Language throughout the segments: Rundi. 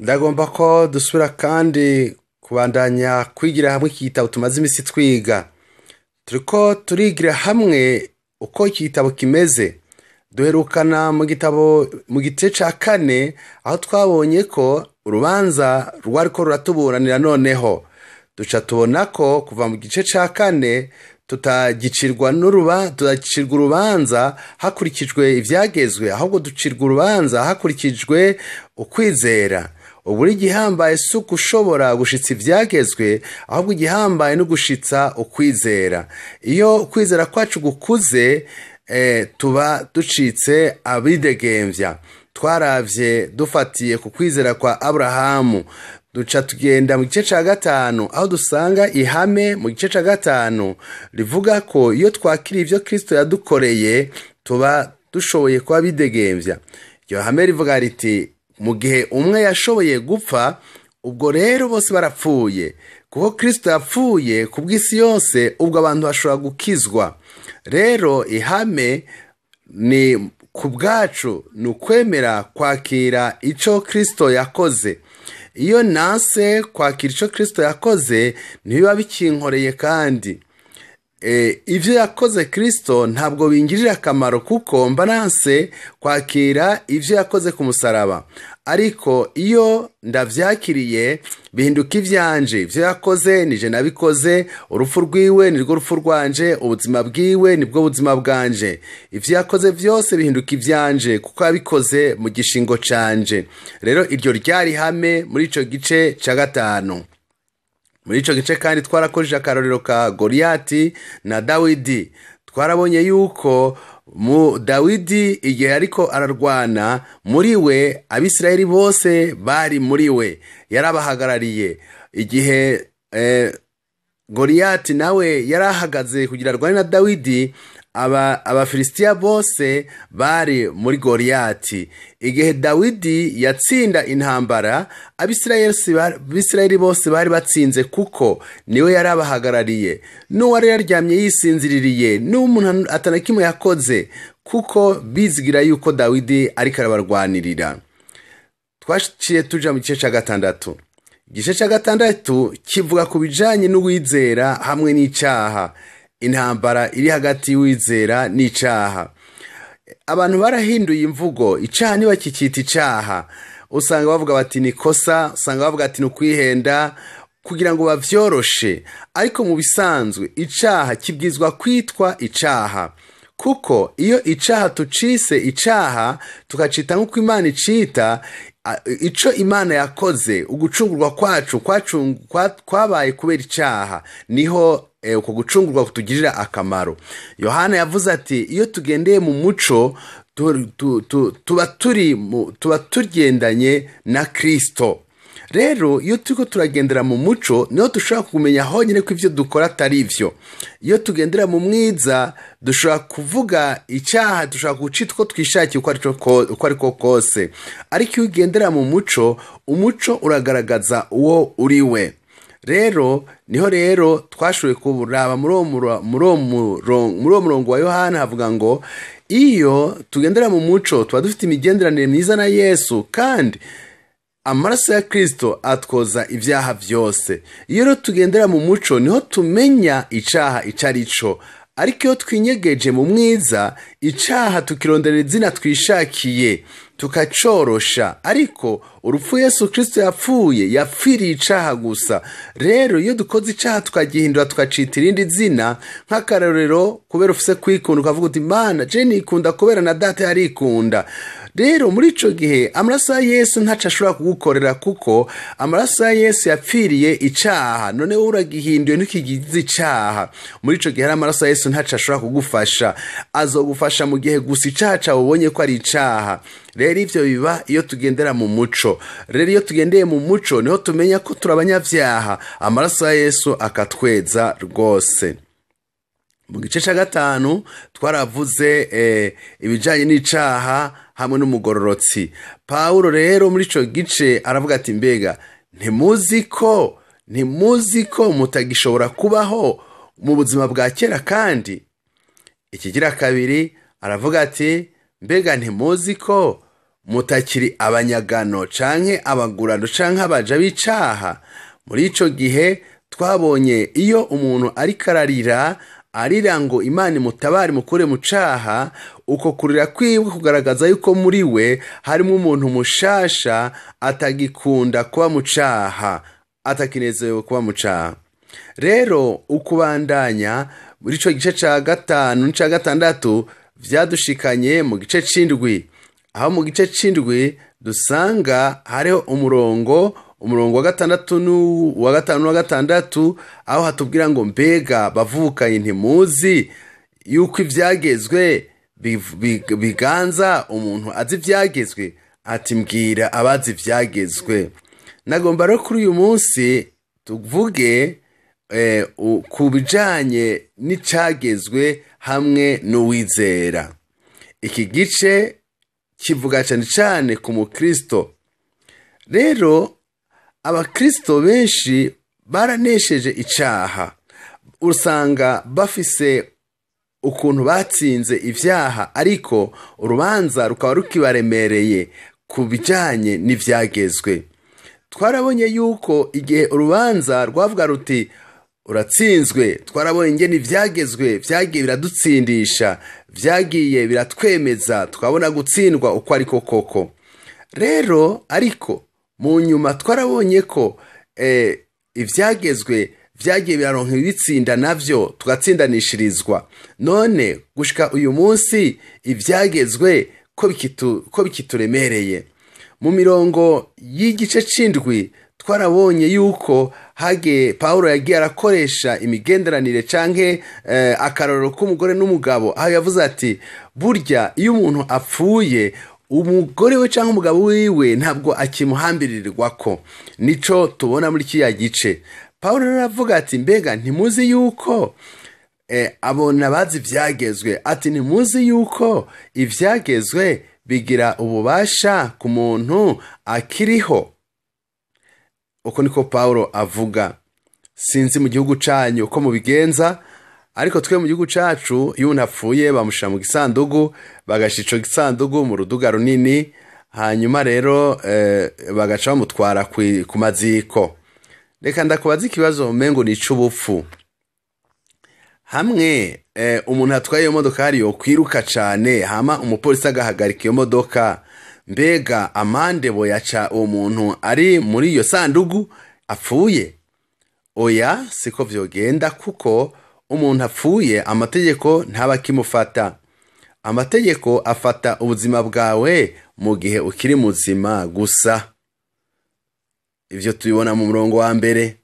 ndagomba ko dusubira kandi kubandanya kwigira hamwe iki gitabo tumaze imisi twiga. Turiko turigira hamwe uko iki gitabo kimeze. Duherukana mu gitabo mu gice ca 4 aho twabonye ko urubanza rwariko ruratuburanira noneho. Duca tubona ko kuva mu gice ca 4 tutagicirwa urubanza hakurikijwe ivyagezwe, ahubwo ducirwa urubanza hakurikijwe ukwizera. Uburi igihambaye si ugushobora gushitsa ivyagezwe, ahubwo igihambaye no gushitsa ukwizera. Iyo ukwizera kwacu gukuze, tuba ducitse abidegemvya. Twaravye dufatiye ku kwizera kwa Aburahamu. Duca tugenda mu gice ca 5 aho dusanga ihame mu gice ca 5 rivuga ko iyo twakira ivyo Kristo yadukoreye tuba dushoboye kuba bidegemvya. Iryo hame rivuga riti mu gihe umwe yashoboye gupfa, ubwo rero bose barapfuye, kuko Kristo yapfuye kubw'isi yose, ubwo abantu bashobora gukizwa. Rero ihame ni kubwacu ni ukwemera kwakira ico Kristo yakoze. Iyo nanse kwakira ico Kristo yakoze ntibiba bikinkoreye, kandi ivyo yakoze Kristo ntabwo bingirira akamaro, kuko mba nanse kwakira ivyo yakoze ku musaraba. Ariko iyo ndavyakiriye bihinduka ivyanje. Ivyo yakoze nije nabikoze, urupfu rwiwe nirwo rupfu rwanje, ubuzima bwiwe nibwo buzima bwanje. Ivyo yakoze vyose bihinduka ivyanje, kuko yabikoze mu gishingo canje. Rero iryo ryari hame muri ico gice ca 5. Muri ico gice kandi twarakojeje akarorero ka Goliyati na Dawidi. Twarabonye yuko mu Dawidi igihe ariko ararwana, muri we Abisirayeli bose bari muri we, yarabahagarariye. Igihe Goliyati nawe yarahagaze kugira arwane na Dawidi, Abafilisitiya bose bari muri Goliyati. Igihe Dawidi yatsinda intambara, Abisirayeli bose bari batsinze, kuko niwe yarabahagarariye. N'uwari yaryamye yisinziririye, n'umuntu atanakimwe yakoze, kuko bizigira yuko Dawidi ariko arabarwanirira. Twashiye tuja mu gice ca 6. Igice ca 6 kivuga ku bijanye n'uwizera hamwe n'icaha. Intambara iri hagati y'uwizera n'icaha. Abantu barahinduye imvugo. Icaha ntibakicita icaha. Usanga bavuga bati ni kosa, usanga bavuga ati ni ukwihenda, kugira ngo bavyoroshe. Ariko mu bisanzwe icaha kibwizwa kwitwa icaha, kuko iyo icaha tucise icaha tukacita nk'uko Imana icita, ico Imana yakoze, ugucungurwa kwacu kwabaye kubera icaha, niho uko gucungurwa kutugirira akamaro. Yohana yavuze ati iyo tugendeye mu muco tuba tugendanye na Kristo. Rero iyo turiko turagendera mu muco niho dushobora kumenya honyine ko ivyo dukora atari ivyo. Iyo tugendera mu mwiza dushobora kuvuga icyaha, dushobora gucita uko twishakiye uko ariko kose. Ariko iyo ugendera mu muco, umuco uragaragaza uwo uri we. Rero niho rero twashoboye kuraba muri uwo murongo wa Yohana havuga ngo iyo tugendera mu muco tuba dufite imigenderanire myiza na Yesu, kandi amaraso ya Kristo atwoza ivyaha vyose. Iyo rero tugendera mu muco niho tumenya icaha icarico. Ariko iyo twinyegeje mu mwiza, icaha tukironderera izina twishakiye, tukacorosha. Ariko urupfu Yesu Kristo yapfiriye icaha gusa. Rero iyo dukoze icaha tukagihindura tukacita irindi zina, nk'akarorero kubera ufise kwikunda ukavuga uti Mana je nikunda kubera na data yarikunda. Rero muri ico gihe amaraso ya Yesu ntaca ashobora kugukorera, kuko amaraso ya Yesu yapfiriye icaha. None wowe uragihinduye ntukigize icaha. Muri ico gihe amaraso ya Yesu ntaca ashobora kugufasha. Azogufasha mu gihe gusa icaha cawe ubonye ko ari icaha. Rero ivyo biba iyo tugendera mu muco. Rero iyo tugendeye mu muco niho tumenya ko turabanyavyaha, amaraso ya Yesu akatweza rwose. Mu gice ca 5 twaravuze ibijanye n'icaha hamwe n'umugororotsi. Paulo rero muri ico gice aravuga ati mbega ntimuzi ko mutagishobora kubaho mu buzima bwa kera kandi? Ikigira 2 aravuga ati mbega ntimuzi ko mutakiri abanyagano canke abagurano canke abaja b'icaha. Muri ico gihe twabonye iyo umuntu ariko arira ngo Imana imutabare mukure mu caha, uko kurira kwiwe kugaragaza yuko muri we harimo umuntu mushasha atagikunda kuba mu caha, atakinezerewe kuba mu caha. Rero ukubandanya muri ico gice ca 5 n'ca 6 vyadushikanye mu gice c'indwi, aho mu gice c'indwi dusanga hariho umurongo wa 6 n'uwa 5 n'uwa 6, aho hatubwira ngo mbega bavukanye ntimuzi yuko ivyagezwe biganza umuntu azi ivyagezwe? Ati mbwira abazi ivyagezwe. Nagomba rero kuri uyu munsi tuvuge ku bijanye n'icagezwe hamwe n'uwizera. Iki gice kivuga cyane cyane ku mukristo. Rero abakristo benshi baranesheje icaha, usanga bafise ukuntu batsinze ivyaha, ariko urubanza rukaba rukibaremereye ku bijanye n'ivyagezwe. Twarabonye yuko igihe urubanza rwavuga ruti uratsinzwe, twarabonye ingene ivyagezwe vyagiye biradutsindisha, vyagiye biratwemeza twabona gutsindwa uko ariko koko. Rero ariko mu nyuma twarabonye ko ivyagezwe vyagiye biraronka ibitsinda navyo tugatsindanishirizwa. None gushika uyu munsi ivyagezwe ko bikituremereye. Mu mirongo y'igice c'indwi twarabonye yuko Paulo yagiye arakoresha imigenderanire canke akarorero k'umugore n'umugabo, aho yavuze ati burya iyo umuntu apfuye umugore we canke umugabo wiwe ntabwo akimuhambiririrwako. Nico tubona muri kiya gice. Paulo aravuga ati mbega ntimuzi yuko abona bazi ivyagezwe, ati ntimuzi yuko ivyagezwe bigira ububasha ku muntu akiriho. Uko niko Paulo avuga. Sinzi mu gihugu canyu uko mubigenza, ariko twe mu gihugu cacu iyo umuntu apfuye bamushira mu gisandugu, bagashica ico gisandugu mu ruduga runini, hanyuma rero bagaca bamutwara ku maziko. Reka ndakubaza ikibazo umengo ni ic'ubupfu. Hamwe umuntu atwaye iyo modoka hariyo kwiruka cane, hama umupolisi agahagarika iyo modoka, mbega amande boyaca uwo muntu ari muri iyo sandugu apfuye? Oya, siko vyogenda, kuko umuntu apfuye amategeko ntaba kimufata. Amategeko afata ubuzima bwawe mu gihe ukiri muzima gusa. Ivyo tubibona mu murongo wa mbere.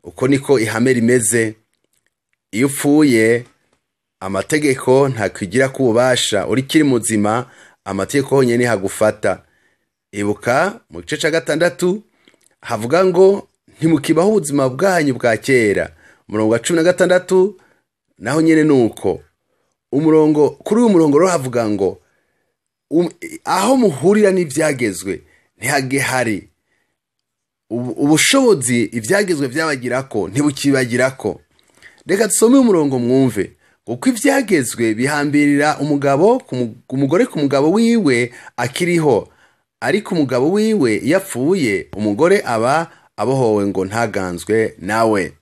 Uko niko ihame rimeze. Iyo upfuye amategeko ntakwigira kububasha, urikiri muzima amategeko honyene hagufata. Ibuka mu gice ca 6 havuga ngo ntimukibaho ubuzima bwanyu bwa kera. Umurongo wa 16 naho nyene nuko. Kuri uyu murongo rero havuga ngo aho muhurira n'ivyagezwe ntihagihari ubushobozi ivyagezwe vyabagirako ntibukibagirako. Reka dusome umurongo mwumve. Kuko ivyagezwe bihambirira umugabo ku mugore ku mugabo wiwe akiriho, ariko umugabo wiwe yapfuye umugore aba abohowe ngo ntaganzwe nawe.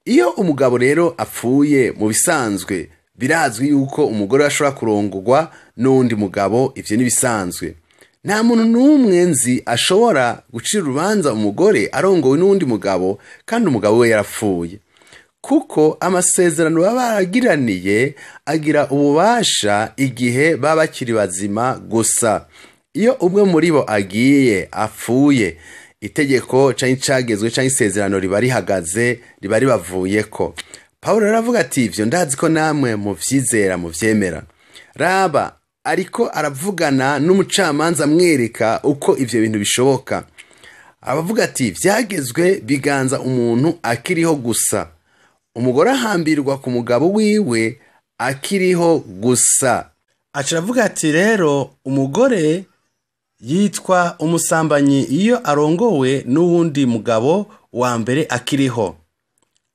Iyo umugabo rero apfuye mu bisanzwe birazwi yuko umugore ashobora kurongorwa n'undi mugabo, ivyo ni bisanzwe. Nta muntu n'umwe nzi ashobora gucira urubanza umugore arongowe n'undi mugabo kandi umugabo we yarapfuye, kuko amasezerano baba baragiraniye agira ububasha igihe baba bakiri bazima gusa. Iyo umwe muri bo agiye apfuye, itegeko canke icagezwe canke isezerano riba rihagaze, riba ribavuyeko. Paulo aravuga ati ivyo ndazi ko namwe muvyizera muvyemera. Raba ariko aravugana n'umucamanza amwereka uko ivyo bintu bishoboka. Abavuga ati vyagezwe biganza umuntu akiriho gusa. Umugore ahambirwa ku mugabo wiwe akiriho gusa. Acaravuga ati rero umugore yitwa umusambanyi iyo arongowe n'uwundi mugabo wa mbere akiriho.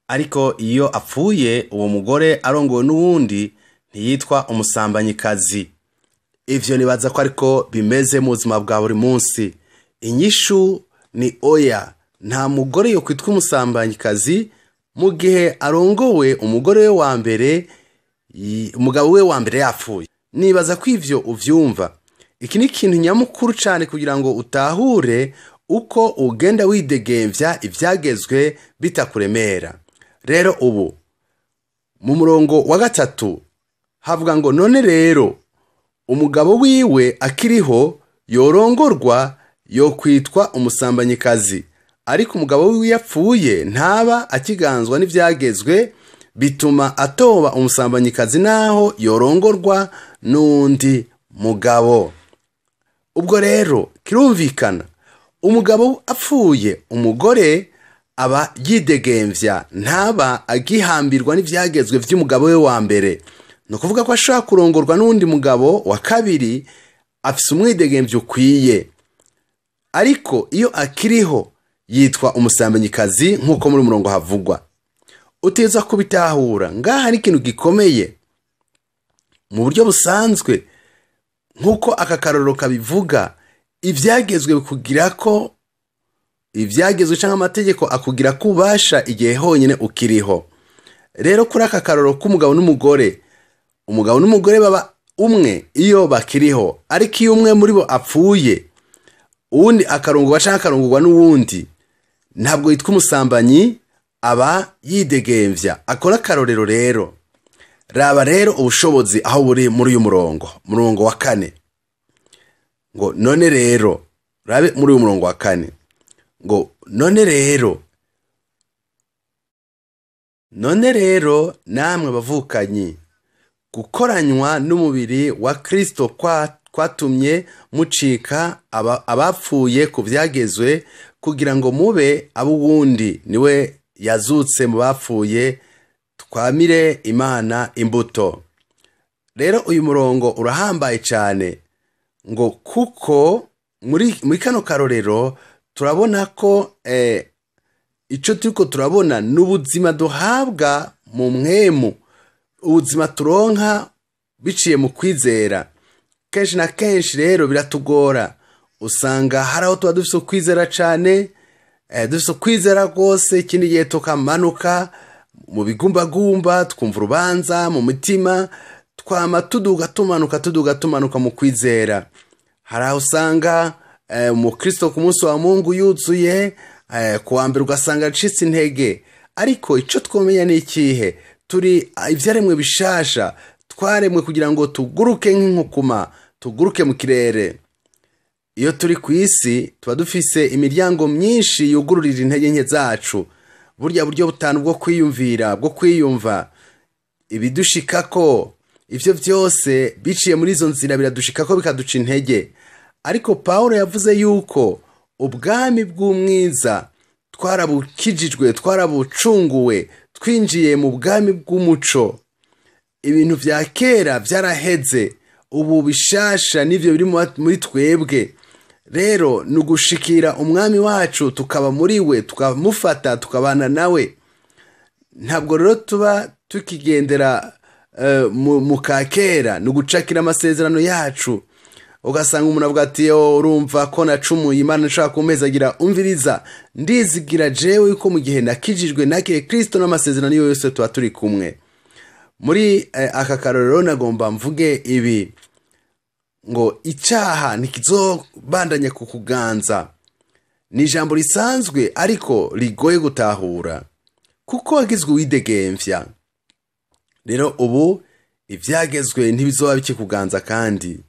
Ariko iyo apfuye uwo mugore arongowe n'uwundi ntiyitwa umusambanyi kazi. ivyo nibaza ko ariko bimeze mu buzima bwa buri munsi. Inyishu ni oya, nta mugore yo kwitwa umusambanyikazi mu gihe arongowe umugore we wa mbere, umugabo we wa mbere yapfuye. Nibaza ko ivyo uvyumva. Iki ni ikintu nyamukuru cyane kugira ngo utahure uko ugenda widegemvya ivyagezwe bitakuremera. Rero ubu mu murongo wa 3 havuga ngo none rero umugabo wiwe akiriho yorongorwa yo kwitwa umusambanyikazi, ariko umugabo wiwe yapfuye ntaba akiganzwa n'ivyagezwe bituma atoba umusambanyikazi naho yorongorwa n'undi mugabo. Ubwo rero kirumvikana umugabo apfuye umugore aba yidegemvya, ntaba agihambirwa n'ivyagezwe vy'umugabo we wa mbere. No kuvuga ko ashaka kurongorwa n'undi mugabo wa kabiri afise umwidegemvyo ukwiye. Ariko iyo akiriho yitwa umusambanyikazi nk'uko muri murongo havugwa. Uteza kubitahura ngaha ni ikintu gikomeye mu buryo busanzwe, nk'uko aka karorero kabivuga. Ivyagezwe bikugira ko ivyagezwe canke amategeko akugira ko ubasha igihe honyene ukiriho. Rero kuri aka karorero k'umugabo n'umugore, umugabo n'umugore baba umwe iyo bakiriho, ariko iyo umwe muri bo apfuye uwundi akarongorwa canke akarongorwa n'uwundi, ntabwo yitwa umusambanyi, aba yidegemvya. Akora akarorero rero, raba rero ubushobozi aho buri muri uyu murongo wa 4 ngo none rero, rabe muri uyu murongo wa 4 ngo none rero namwe bavukanyi, gukoranywa n'umubiri wa Kristo kwatumye mucika abapfuye ku vyagezwe, kugira ngo mube abuwundi niwe yazutse mu bapfuye, twamire Imana imbuto. Rero uyu murongo urahambaye cyane, ngo kuko muri kano karorero turabona ko ico turiko turabona n'ubuzima duhabwa mu mwemu, ubuzima turonka biciye mu kwizera. Kenshi na kenshi rero biratugora, usanga hari aho tuba dufise kwizera cyane, dufise kwizera rwose, ikindi gihe tukamanuka mu bigumbagumba, twumva urubanza mu mutima, twama tuduga tumanuka mu kwizera. Hari aho usanga umukristo ku munsi wa Mungu yuzuye, kuwa mbere ugasanga acitse intege. Ariko ico twomenya ni ikihe? Turi ivyaremwe bishasha, twaremwe kugira ngo tuguruke nk'inkukuma, tuguruke mu kirere. Iyo turi ku isi tuba dufise imiryango myinshi yugururira intege nke zacu. Burya buryo butanu bwo kwiyumvira, bwo kwiyumva ibidushikako, ivyo vyose biciye muri izo nzira biradushikako bikaduca intege. Ariko Paulo yavuze yuko ubwami bw'umwiza twarabukijijwe, twarabucunguwe, twinjiye mu bwami bw'umuco. Ibintu vya kera vyaraheze, ubu bishasha nivyo biri muri twebwe. Rero nugushikira umwami wacu, tukaba muri we, tukamufata, tukabana nawe. Ntabwo rero tuba tukigendera mu kakera, nugucakira amasezerano yacu. Ugasanga umuntu avuga ati urumva ko nacumuye, Imana nshaka kumpezagira. Umviriza, ndizigira jewe yuko mu gihe nakijijwe nakire Kristo n'amasezerano yose tuba turi kumwe. Muri aka karorero nagomba mvuge ibi, ngo icaha ntikizobandanya kukuganza. Ni ijambo risanzwe ariko rigoye gutahura, kuko wagizwe widegemvya. Rero ubu ivyagezwe ntibizoba bikikuganza, kandi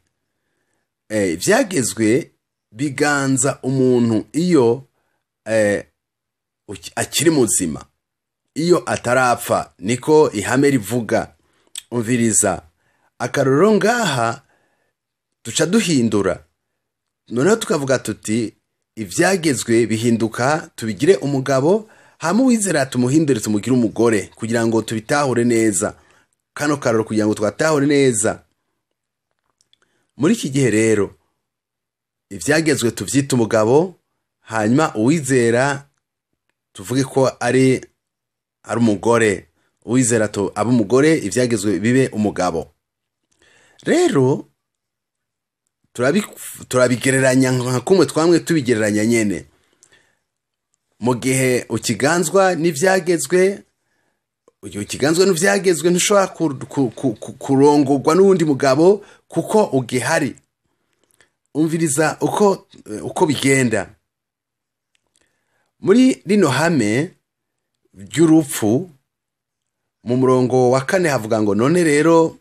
ivyagezwe biganza umuntu iyo akiri muzima, iyo atarapfa, niko ihame rivuga. Umviriza, akarorero ngaha duca duhindura, noneho tukavuga tuti ivyagezwe bihinduka tubigire umugabo, hama uwizera tumuhindure tumugire umugore, kugira ngo tubitahure neza. Kano karorero kugira ngo twatahure neza. Muri iki gihe rero ivyagezwe tuvyita umugabo, hanyuma uwizera tuvuge ko ari umugore, uwizera aba umugore, ivyagezwe bibe umugabo. Rero turabigereranya nka kumwe twamwe tubigereranya nyene. Mu gihe ukiganzwa n'ivyagezwe ntushobora kurongorwa n'uwundi mugabo kuko ugihari. Umviriza uko bigenda muri rino hame ry'urupfu. Mu murongo wa 4 havuga ngo none rero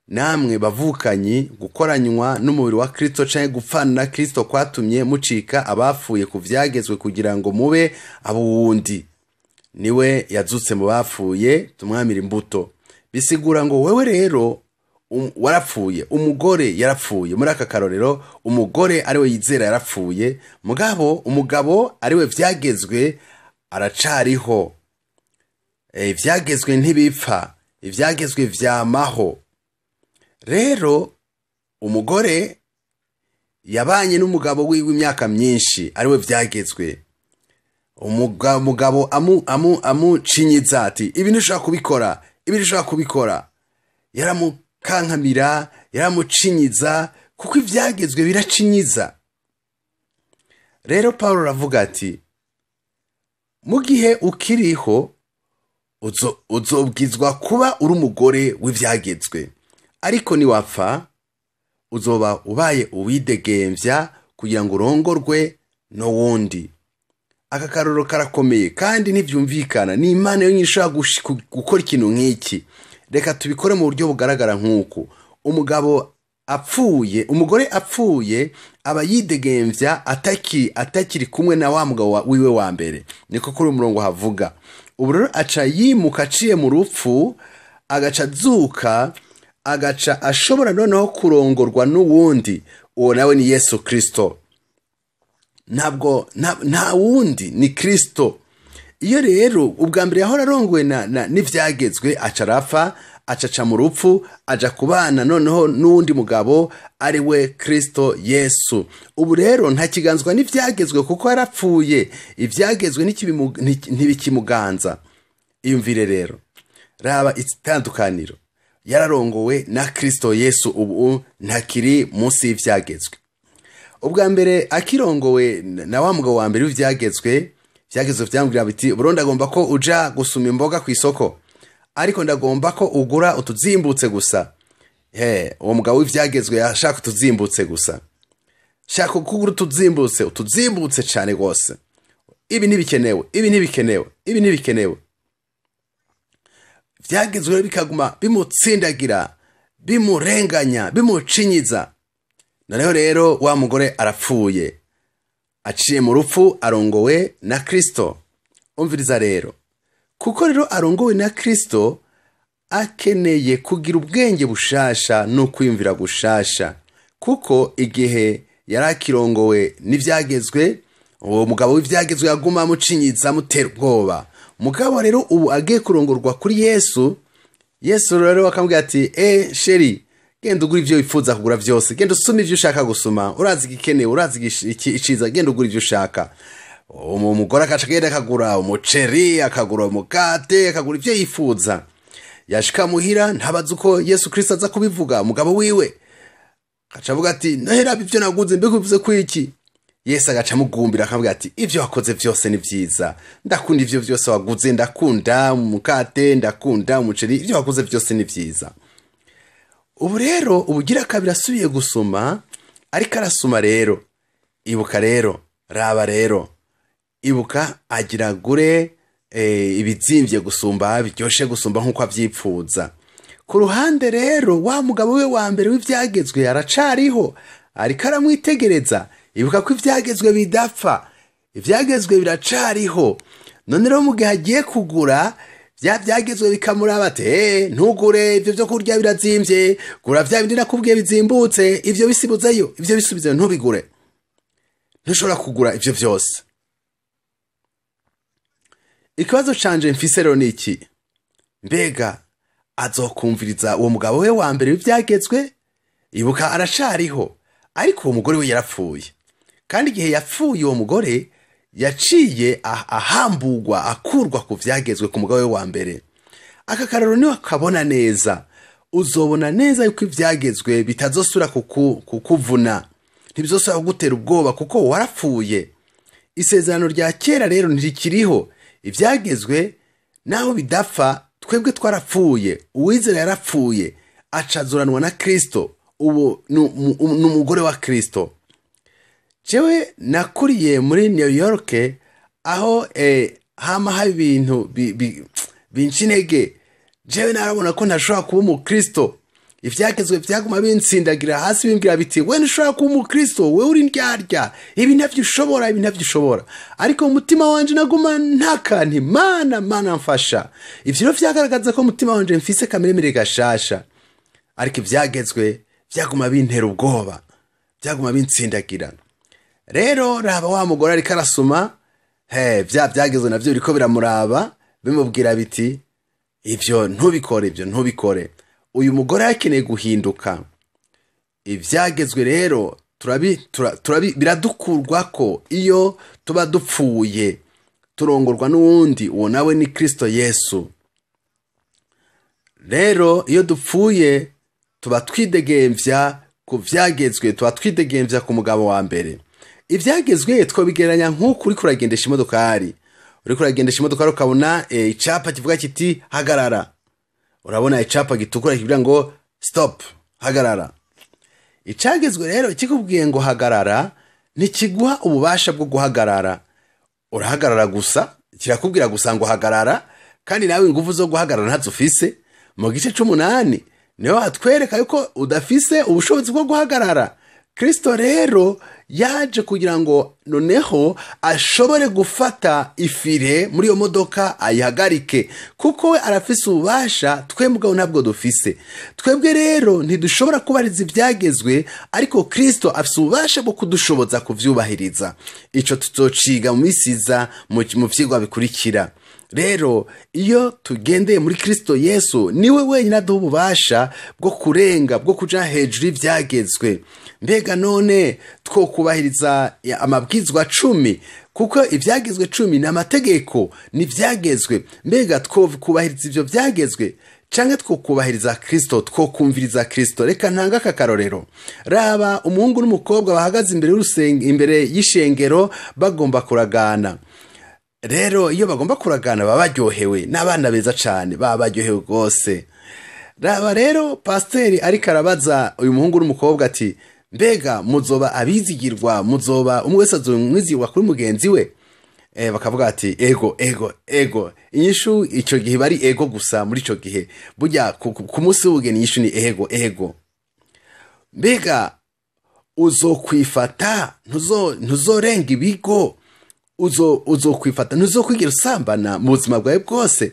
namwe bavukanyi gukoranywa n'umubiri wa Kristo canke gupfana na Kristo kwatumye mucika abapfuye ku vyagezwe kugira ngo mube abo wundi niwe yazutse mu bapfuye tumwamira imbuto. Bisigura ngo wewe rero warapfuye, umugore yarapfuye. Muri aka karorero umugore ariwe yizera yarapfuye, mugabo umugabo ariwe vyagezwe aracariho. Ivyagezwe ntibipfa, ivyagezwe vyamaho. Rero umugore yabanye n'umugabo wiwe imyaka myinshi ariwe vyagezwe. Umugabo amucinyiza ati ibi ntushobora kubikora, yaramukankamira, yaramucinyiza kuko ivyagezwe biracinyiza. Rero Paulo aravuga ati mu gihe ukiriho uzobwizwa kuba uri umugore w'ivyagezwe, ariko niwapfa uzoba ubaye uwidegemvya kugira ngo urongorwe no wundi. Aka karoro karakomeye kandi ntivyumvikana. Ni Imana yonyine ishobora gukora ikintu nk'iki. Reka tubikore mu buryo bugaragara nk'uku. Umugore apfuye aba yidegemvya atakiri kumwe na wa mugabo wiwe wa mbere. Niko kuri umurongo havuga. Ubu rero aca yimuka aciye mu rupfu, agaca azuka, agaca ashobora noneho kurongorwa n'uwundi. Uwo nawe ni Yesu Kristo. Nta wundi, ni Kristo. Iyo rero ubwa mbere yahora arongowe n'ivyagezwe aca arapfa, acaca mu rupfu, aja kubana noneho n'uwundi mugabo ariwe Kristo Yesu. Ubu rero ntakiganzwa n'ivyagezwe kuko yarapfuye. Ivyagezwe ntibikimuganza. Iyumvire rero, raba itandukaniro. Yararongowe na Kristo Yesu, ubu ntakiri munsi y'ivyagezwe. Ubwa mbere akirongowe na wa mugabo wa mbere w'ivyagezwe vyambwira biti buro ndagomba ko uja gusuma imboga ku isoko, ariko ndagomba ko ugura utuzimbutse gusa. Uwo mugabo w'ivyagezwe yashaka utuzimbutse gusa, shaka kugura utuzimbutse cyane gose. Ibi ntibikenewe. Vyagezwe bikaguma bimutsindagira, bimurenganya, bimucinyiza. Noneho rero wa mugore arapfuye, aciye mu rupfu, arongowe na Kristo. Umviriza rero, kuko rero arongowe na Kristo akeneye kugira ubwenge bushasha no kwiyumvira gushasha. Kuko igihe yarakirongowe n'ivyagezwe, uwo mugabo w'ivyagezwe yaguma amucinyiza, amutera ubwoba. Mugabo rero ubu agiye kurongorwa kuri Yesu rero akamubwira ati sheri, genda ugura ivyo wifuza kugura vyose, genda usuma ivyo ushaka gusuma, urazi igikenewe, urazi iciza, genda ugura ivyo ushaka. Umugore akaca agenda akagura umuceri, akagura umukate, akagura ivyo yifuza. Yashika muhira ntabaza uko Yesu Kristo aza kubivuga. Umugabo wiwe akaca avuga ati nohera ivyo naguze mbega uvuze ko iki? Yesu agaca amugumbira akamubwira ati ivyo wakoze vyose ni vyiza, ndakunda ivyo vyose waguze, ndakunda umukate, ndakunda umuceri, ivyo waguze vyose ni vyiza. Ubu rero ubugira kabiri asubiye gusuma, ariko arasuma rero. Ibuka rero, raba rero, ibuka agira gure ibizimvye gusumba, biryoshe gusumba nkuko avyipfuza. Ku ruhande rero wa mugabo we wa mbere w'ivyagezwe aracariho, ariko aramwitegereza. Ibuka ko ivyagezwe bidapfa, ivyagezwe biracariho. None rero mu gihe agiye kugura vyagezwe bikamuraba ati ntugure ivyo vyo kurya birazimvye, gura vya bindi nakubwiye bizimbutse, ivyo bisibuzeyo, ivyo bisubizeyo ntubigure. Ntushobora kugura ivyo vyose. Ikibazo canje mfise rero niki? Mbega azokumviriza uwo mugabo we wa mbere w'ivyagezwe? Ibuka aracariho, ariko uwo mugore we yarapfuye. Kandi igihe yapfuye uwo mugore yaciye ahambugwa, akurwa ku vyagezwe ku mugabo we wa mbere. Aka kararo niwe akabona neza, uzobona neza yuko ivyagezwe bitazosura kukuvuna. ntibizosaba kugutera ubwoba kuko warapfuye. Isezerano rya kera rero ntirikiriho. Ibyagezwe naho bidapfa, twebwe twarapfuye. Uwizera yarapfuye acazuranwa na Kristo, ubu n'umugore wa Kristo. Jewe nakuriye muri New York, aho hama hari ibintu binca intege. Jewe narabona ko ntashobora kuba umukristo. Ivyagezwe vyaguma binsindagira hasi bimbwira biti, we ntushobora kuba umukristo, we uri ndyarya, ibi ntavyo ushobora. Ariko mu mutima wanje naguma ntaka nti mana mfasha. Ivyo rero vyagaragaza ko mutima wanje mfise kameremere gashasha. Ariko ivyagezwe vyaguma bintera ubwoba, vyaguma binsindagira. Rero raba wa mugore ariko arasoma, vyagezwe navyo biriko biramuraba, bimubwira biti, ivyo ntubikore. Uyu mugore yakeneye guhinduka. Ivyagezwe rero biradukurwako iyo tuba dupfuye, turongorwa n'uwundi, uwo nawe ni Kristo Yesu. Rero iyo dupfuye tuba twidegemvya ku vyagezwe, tuba twidegemvya ku mugabo wa mbere. Ivyagezwe twobigeranya nk'uko uriko uragendesha imodokari. Uriko uragendesha imodokari ukabona icapa kivuga kiti hagarara. Urabona icapa gitukura kivuga ngo stop, hagarara. Icagezwe rero kikubwiye ngo hagarara, ntikiguha ububasha bwo guhagarara. Urahagarara gusa, kirakubwira gusa ngo hagarara, kandi nawe ingufu zo guhagarara ntazo ufise. Mu gice 8 niho hatwereka yuko udafise ubushobozi bwo guhagarara. Kristo rero yaje kugira ngo noneho ashobore gufata ifire muri iyo modoka ayihagarike, kuko we arafise ububasha, twe mugabo ntabwo dufise. Twebwe rero ntidushobora kubariza ibyagezwe, ariko Kristo afise ububasha bwo kudushoboza kuvyubahiriza. Ico tuzociga mu misiza mu vyigwa bikurikira. Rero iyo tugendeye muri Kristo Yesu, niwe wenyine aduha ububasha bwo kurenga, bwo kuja hejuru y'ivyagezwe. Mbega none two kubahiriza amabwizwa 10, kuko ivyagezwe 10 ni amategeko, ni vyagezwe. Mbega two kubahiriza ivyo vyagezwe canke two kubahiriza Kristo, two kumviriza Kristo? Reka ntanga akakarorero. Raba umuhungu n'umukobwa bahagaze imbere y'ishengero bagomba kuragana. Rero iyo bagomba kuragana baba baryohewe, n'abana beza cane, baba baryohewe gose. Raba rero pasiteri ariko arabaza uyu muhungu n'umukobwa ati, mbega muzoba abizigirwa, muzoba umwe wese azomwizigirwa kuri mugenzi we? Bakavuga ati ego. Inyishu ico gihe bari ego gusa. Muri ico gihe burya ku munsi w'ubugeni inyishu ni ego. Mbega uzokwifata, ntuzorenga ibigo, uzokwifata, ntuzokwigira usambana mu buzima bwawe bwose?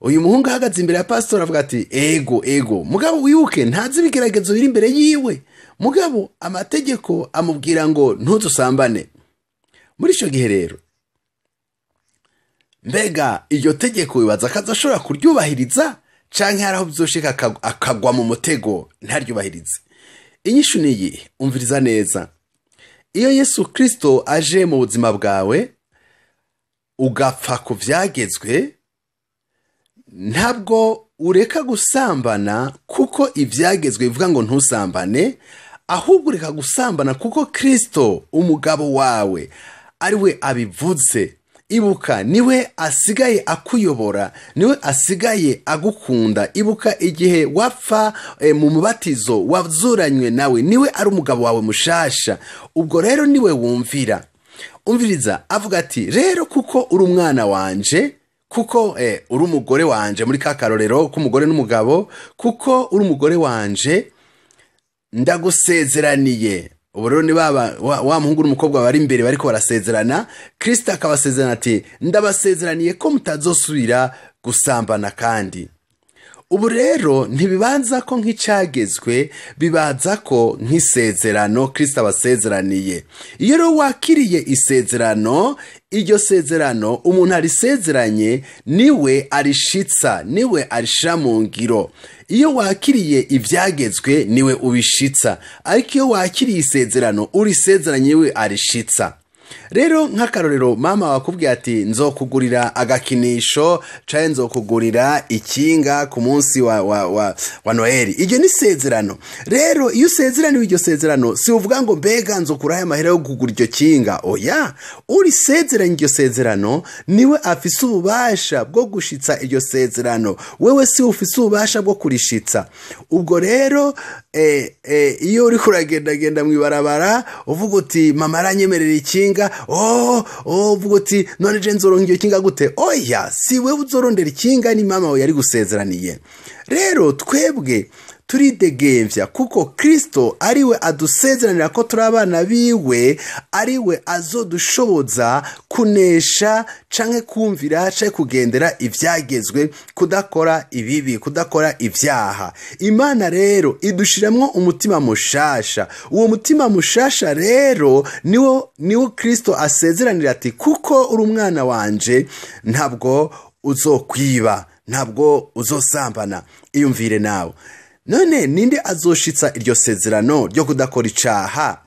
Uyu muhungu ahagaze imbere ya pastor avuga ati ego. Mugabo wibuke ntazi ibigeragezo biri imbere yiwe. Mugabo amategeko amubwira ngo ntuzusambane. Muri ico gihe rero, mbega iryo tegeko wibaza kazoshobora kuryubahiriza, canke haraho bizoshika akagwa mu mutego ntaryubahirize? Inyishu niyi, umviriza neza. Iyo Yesu Kristo aje mu buzima bwawe ugapfa ku vyagezwe, ntabwo ureka gusambana kuko ivyagezwe bivuga ngo ntusambane, ahubwo ureka gusambana kuko Kristo umugabo wawe ariwe abivuze. Ibuka niwe asigaye akuyobora, niwe asigaye agukunda. Ibuka igihe wapfa mu mubatizo wazuranywe nawe, niwe ari umugabo wawe mushasha. Ubwo rero niwe wumvira. Umviriza avuga ati, rero kuko uri umwana wanje, kuko uri umugore wanje, muri ka karorero k'umugore n'umugabo, kuko uri umugore wanje ndagusezeraniye. Ubu rero ni wa muhungu n'umukobwa bari imbere bariko barasezerana. Kristo akabasezerana ati, ndabasezeraniye ko mutazosubira gusambana kandi. Ubu rero ntibibanza ko nk'icagezwe, bibanza ko nk'isezerano Kristo abasezeraniye. Iyo rero wakiriye isezerano, iryo sezerano umuntu arisezeranye niwe arishitsa, niwe arishira mu ngiro. Iyo wakiriye ivyagezwe niwe ubishitsa, ariko iyo wakiriye isezerano urisezeranye niwe arishitsa. rero nk'akarorero mama wakubwiye ati nzokugurira agakinisho canke nzokugurira ikinga ku munsi wa Noheli, iryo ni isezerano. Rero iyo usezeraniwe iryo sezerano si uvuga ngo mbega nzokuraho amahera yo kugura iryo kinga, oya, uri sezeranye iryo sezerano niwe afise ububasha bwo gushitsa iryo sezerano, wewe si ufise ububasha bwo kurishitsa. Ubwo rero iyo uri kuragendagenda mw'ibarabara uvuga uti mama aranyemerera ikinga, uvuga uti none je nzoronka iyo kinga gute? Oya, si wewe uzorondera ikinga, ni mama we yari gusezeraniye. Rero twebwe turidegembya kuko Kristo ariwe adusezeranira ko turi abana biwe, ariwe azodushoboza kunesha canke kumvira canke kugendera ivyagezwe, kudakora ibibi, kudakora ivyaha. Imana rero idushiramwo umutima mushasha. Uwo mutima mushasha rero niwo Kristo asezeranira ati kuko uri umwana wanje ntabwo uzokwiba, ntabwo uzosambana. Iyumvire nawe, none ninde azoshitsa iryo sezerano ryo kudakora icaha?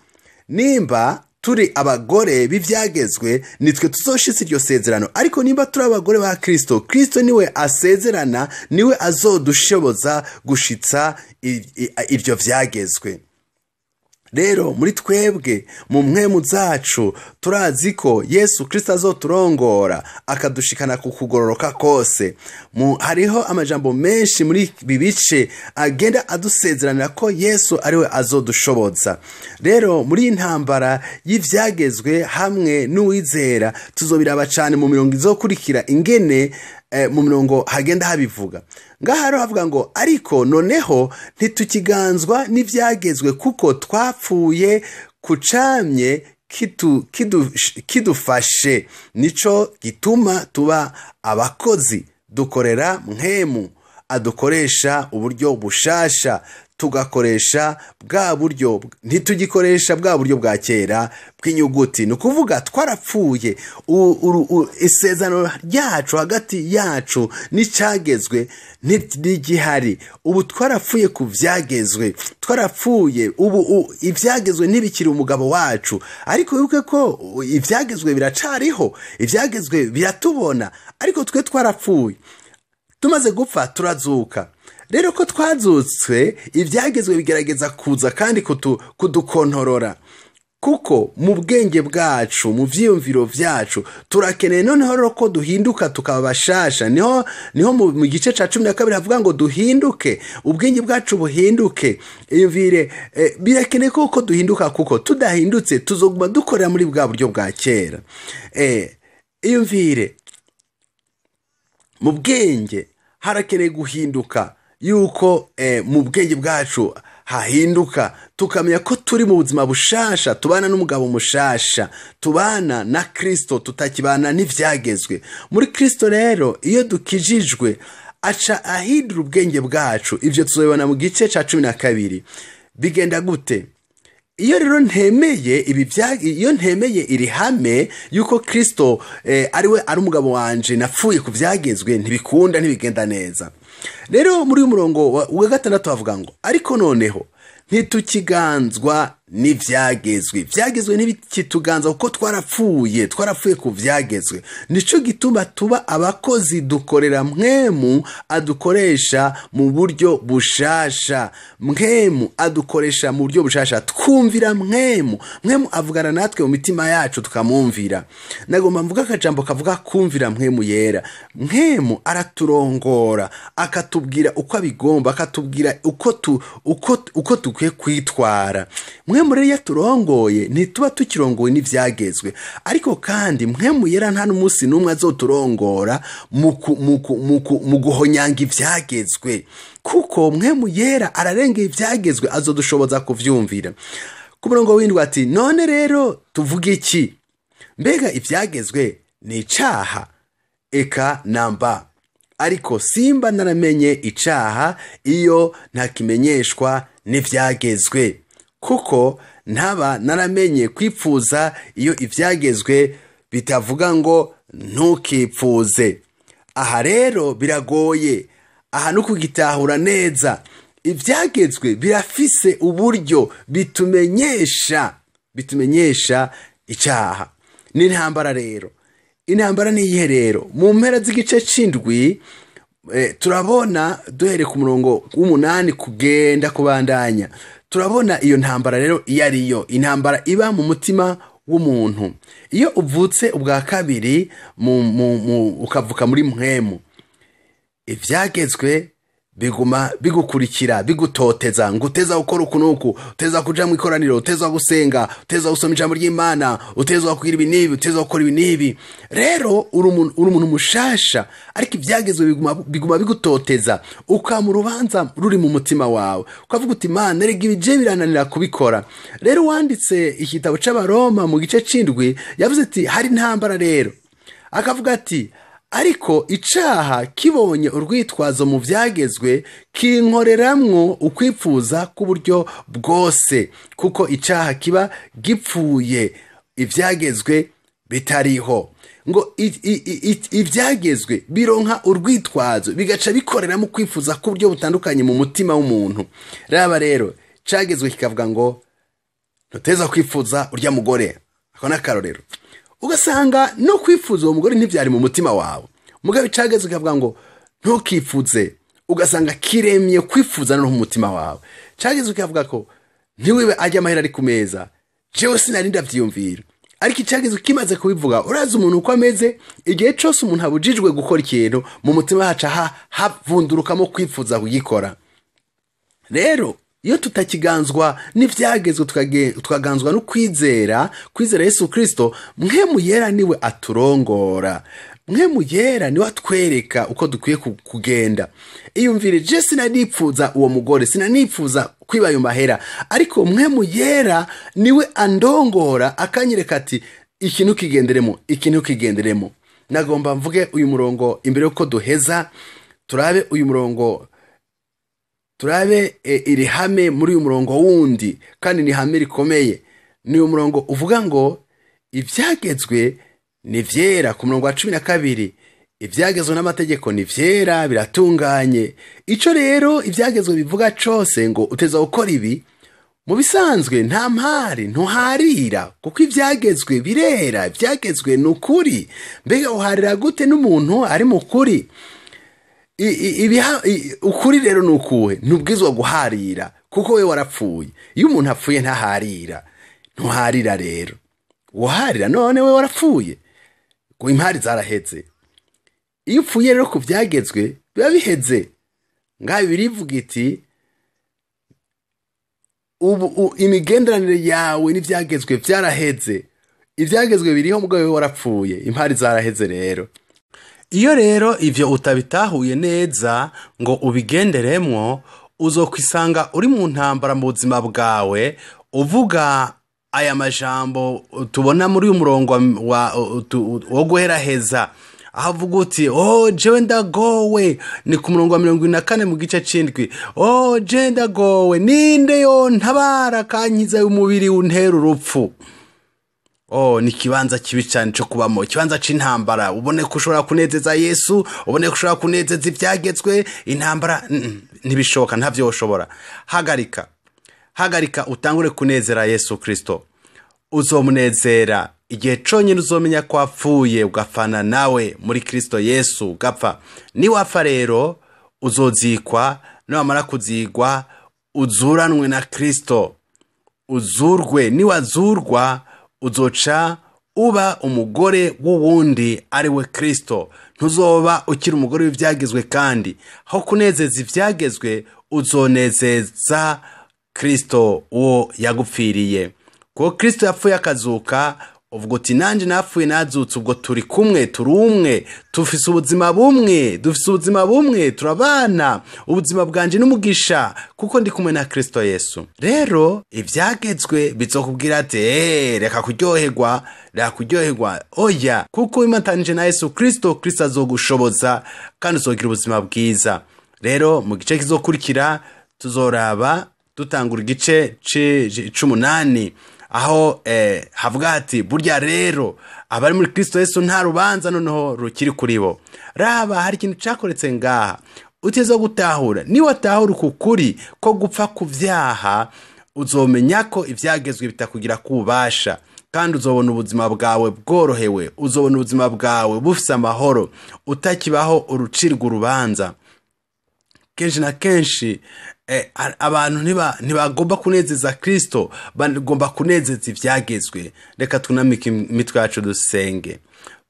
Nimba turi abagore b'ivyagezwe nitwe tuzoshitsa iryo sezerano, ariko nimba turi abagore ba Kristo, Kristo niwe asezerana, niwe azodushoboza gushitsa iryo vyagezwe. Rero muri twebwe mu mpwemu zacu turazi ko Yesu Kristo azoturongora akadushikana ku kugororoka kose. Hariho amajambo menshi muri bibice agenda adusezeranira ko Yesu ariwe azodushoboza. Rero muri intambara y'ivyagezwe hamwe n'uwizera tuzobiraba cyane mu mirongo izokurikira ingene mu mirongo hagenda habivuga. Ngaha rero havuga ngo ariko noneho ntitukiganzwa n'ivyagezwe kuko twapfuye kucamye kidufashe, nico gituma tuba abakozi dukorera mpwemu adukoresha uburyo bushasha, tugakoresha bwa buryo, ntitugikoresha bwa buryo bwa kera bw'inyuguti. Ni ukuvuga twarapfuye, isezerano ryacu hagati yacu n'icyagezwe ntigihari. Ubu twarapfuye ku vyagezwe, twarapfuye ubu ivyagezwe ntibikiri umugabo wacu, ariko wibuke ko ivyagezwe biracariho, ivyagezwe biratubona, ariko twe twarapfuye. Tumaze gupfa turazuka. Rero ko twazutswe, ivyagezwe bigerageza kuza kandi kudukontorora, kuko mu bwenge bwacu, mu vyiyumviro vyacu turakeneye noneho rero ko duhinduka tukaba bashasha. Niho mu gice ca 12 havuga ngo duhinduke, ubwenge bwacu buhinduke. Iyumvire, birakeneye ko duhinduka, kuko tudahindutse tuzoguma dukorera muri bwa buryo bwa kera. Iyumvire, mu bwenge harakeneye guhinduka, yuko mu bwenge bwacu hahinduka, tukamenya ko turi mu buzima bushasha, tubana n'umugabo mushasha, tubana na Kristo, tutakibana n'ivyagezwe. Muri Kristo rero iyo dukijijwe aca ahindura ubwenge bwacu. Ivyo tuzobibona mu gice ca 12. Bigenda gute? Iyo rero ntemeye iyo ntemeye iri hame yuko Kristo ariwe ari umugabo wanje, napfuye ku vyagezwe, ntibikunda, ntibigenda neza. Rero muri umurongo wa 6 havuga ngo ariko noneho ntitukiganzwa n'ivyagezwe. Vyagezwe ntibikituganza kuko twarapfuye ku vyagezwe. Nico gituma tuba abakozi dukorera mpwemu adukoresha mu buryo bushasha. Mpwemu adukoresha mu buryo bushasha, twumvira mpwemu avugana natwe mu mitima yacu tukamwumvira. Nagomba mvuga akajambo kavuga kumvira mpwemu yera. Mpwemu araturongora, akatubwira uko abigomba, akatubwira uko tukwiye kwitwara. Mpwemu rero yaturongoye, ntituba tukirongowe n'ivyagezwe, ariko kandi mpwemu yera nta n'umunsi n'umwe azoturongora mu guhonyanga ivyagezwe, kuko mpwemu yera ararengeye ivyagezwe, azodushoboza kuvyumvira. Ku murongo w'indwi ati none rero tuvuge iki? Mbega ivyagezwe ni icaha? Eka namba. Ariko simba naramenye icaha iyo ntakimenyeshwa n'ivyagezwe, kuko ntaba naramenye kwipfuza iyo ivyagezwe bitavuga ngo ntukipfuze. Aha rero biragoye, aha no kugitahura neza. Ivyagezwe birafise uburyo bitumenyesha icaha. ni intambara rero. Intambara ni iyihe rero? Mu mpera z'igice c'indwi turabona duhere ku murongo w'8 kugenda kubandanya, turabona iyo ntambara rero iyo ariyo intambara iba mu mutima w'umuntu. Iyo uvutse ubwa kabiri ukavuka muri mpwemu, ivyagezwe biguma bigukurikira bigutoteza, ngo uteza gukora ukunuku, uteza kuja mu ikoraniro, uteza gusenga, uteza gusoma ijambo ry'Imana, uteza kugira ibi nibi, uteza gukora ibi nibi. Rero uri umuntu mushasha, ariko ivyagezwe biguma bigutoteza, ukama urubanza ruri mu mutima wawe, ukavuga uti Imana rega ibije birananira kubikora. Rero wanditse igitabo c'Abaroma mu gice c'indwi yavuze ati hari intambara rero, akavuga ati ariko icaha kibonye urwitwazo mu vyagezwe kinkoreramwo ukwipfuza k'uburyo bwose, kuko icaha kiba gipfuye ivyagezwe bitariho. Ngo ivyagezwe bironka urwitwazo bigaca bikoreramo kwifuza k'uburyo butandukanye mu mutima w'umuntu. Raba rero cagezwe kikavuga ngo ntuteza kwifuza urya mugore, ako n'akarorero. Ugasanga no kwifuza uwo mugore ntivyari mu mutima wawe, mugabo icagezwe kikavuga ngo ntukifuze, ugasanga kiremye kwifuza no mu mutima wawe. Cagezwe kikavuga ko ntiwibe ajya amahera ari ku meza, jewe sinari ndavyiyumvira. Ariko icagezwe kimaze kubivuga, urazi umuntu uko ameze, igihe cose umuntu abujijwe gukora ikintu mu mutima haca havundurukamo kwifuza kugikora. Rero iyo tutakiganzwa n'ivyagezwe tukaganzwa no kwizera Yesu Kristo, Mpwemu Yera niwe aturongora, Mpwemu Yera niwe atwereka uko dukwiye kugenda. Iyumvire, je sinanipfuza uwo mugore, sinanipfuza kwiba ayo mahera, ariko Mpwemu Yera niwe andongora akanyereka ati ikintu kigenderemo. Nagomba mvuge uyu murongo imbere yuko duheza, turabe uyu murongo, turabe iri hame muri uyu murongo wundi, kandi ni hame rikomeye. Ni umurongo uvuga ngo ivyagezwe ni vyera, ku murongo wa 12, ivyagezwe n'amategeko ni vyera biratunganye. Ico rero ivyagezwe bivuga cose ngo uteza gukora ibi, mu bisanzwe nta mpari ntuharira, kuko ivyagezwe birera, ivyagezwe n'ukuri. Mbega uharira gute n'umuntu ari mu kuri? Ukuri rero nukuhe? Ntubwizwa guharira, kuko we warapfuye. Iyo umuntu apfuye ntaharira, ntuharira rero. Uharira none we warapfuye, ngo impari zaraheze. Iyo upfuye rero ku vyagezwe biba biheze. Ngaho birivuga iti ubu imigenderanire yawe n'ivyagezwe vyaraheze. Ivyagezwe biriho mugabo we warapfuye, impari zaraheze rero. Iyo rero ivyo utabitahuye neza ngo ubigenderemwo, uzokwisanga uri mu ntambara mu buzima bwawe, uvuga aya majambo tubona muri uyu murongo wo guheraheza, aho uvuga uti jewe ndagowe. Ni ku murongo wa 24 mu gice c'indwi. Je ndagowe, ninde yo ntabara kankiza umubiri untera urupfu. Ni kibanza kibi cyane cyo kubamo, kibanza c'intambara. Ubone ko ushobora kunezeza Yesu, ubone ko ushobora kunezeza ivyagezwe, intambara ntibishoka, ntavyo ushobora. Hagarika utangure kunezera Yesu Kristo. Uzomunezera igihe conyine uzomenya ko apfuye ugafana nawe muri Kristo Yesu ugapfa. Ni wapfa rero uzozikwa, namara kuzigwa uzuranwe na Kristo, uzurwe. Ni wazurwa uzoca uba umugore w'uwundi ari we Kristo. Ntuzoba ukiri umugore w'ivyagezwe, kandi aho kunezeza ivyagezwe uzonezeza Kristo uwo yagupfiriye. Kuko Kristo yapfuye akazuka, uvuga uti nanje napfuye nazutse, ubwo turi kumwe, turi umwe, dufise ubuzima bumwe, turabana. Ubuzima bwanje n'umugisha kuko ndi kumwe na Kristo Yesu. Rero ivyagezwe bizokubwira ati reka kuryoherwa, oya, kuko imatanije na Yesu Kristo azogushoboza kandi uzogira ubuzima bwiza. Rero mu gice kizokurikira tuzoraba dutangura igice c'8, aho havuga ati burya rero abari muri Kristo Yesu nta rubanza noneho rukiri kuri bo. Raba hari ikintu cakoretse ngaha uteza gutahura. Ni watahura ukuri ko gupfa ku vyaha, uzomenya ko ivyagezwe bitakugira kubasha, kandi uzobona ubuzima bwawe bworohewe, uzobona ubuzima bwawe bufise amahoro, utakibaho urucirwa urubanza. Kenshi na kenshi abantu ntibagomba kunezeza Kristo, bagomba kunezeza ivyagezwe. Reka tunamike imitwe yacu dusenge.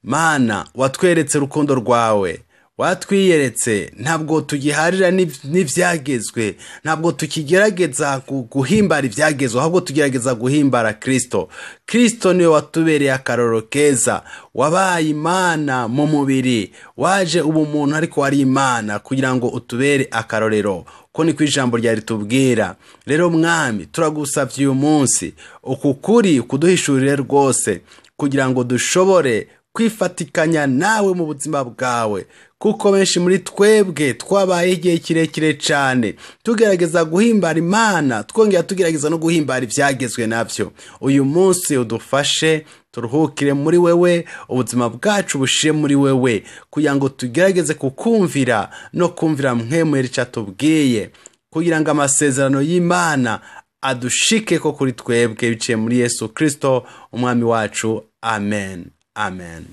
Mana, watweretse urukundo rwawe, watwiyeretse, ntabwo tugiharira n'ivyagezwe, ntabwo tukigerageza guhimbara ivyagezwe, ahubwo tugerageza guhimbara Kristo. Kristo niwe watubereye akarorero keza, wabaye Imana mu mubiri, waje ubu muntu ariko wari Imana kugira ngo utubere akarorero. Ko ni kwijambo rya ritubwira. Rero Mwami, turagusavye uyu munsi ukukuri kuduhishurire rwose, kugira ngo dushobore kwifatikanya nawe mu buzima bwawe, kuko benshi muri twebwe twabaye igihe kirekire cyane tugerageza guhimbara Imana, twongera tugerageza no guhimbara ivyagezwe navyo. Uyu munsi udufashe turuhukire muri wewe, ubuzima bwacu bushire muri wewe, kugira ngo tugerageze kukumvira no kumvira mwemwe icatubwiye, kugira ngo amasezerano y'Imana adushike ko kuri twebwe biciye muri Yesu Kristo umwami wacu. Amen. Amen.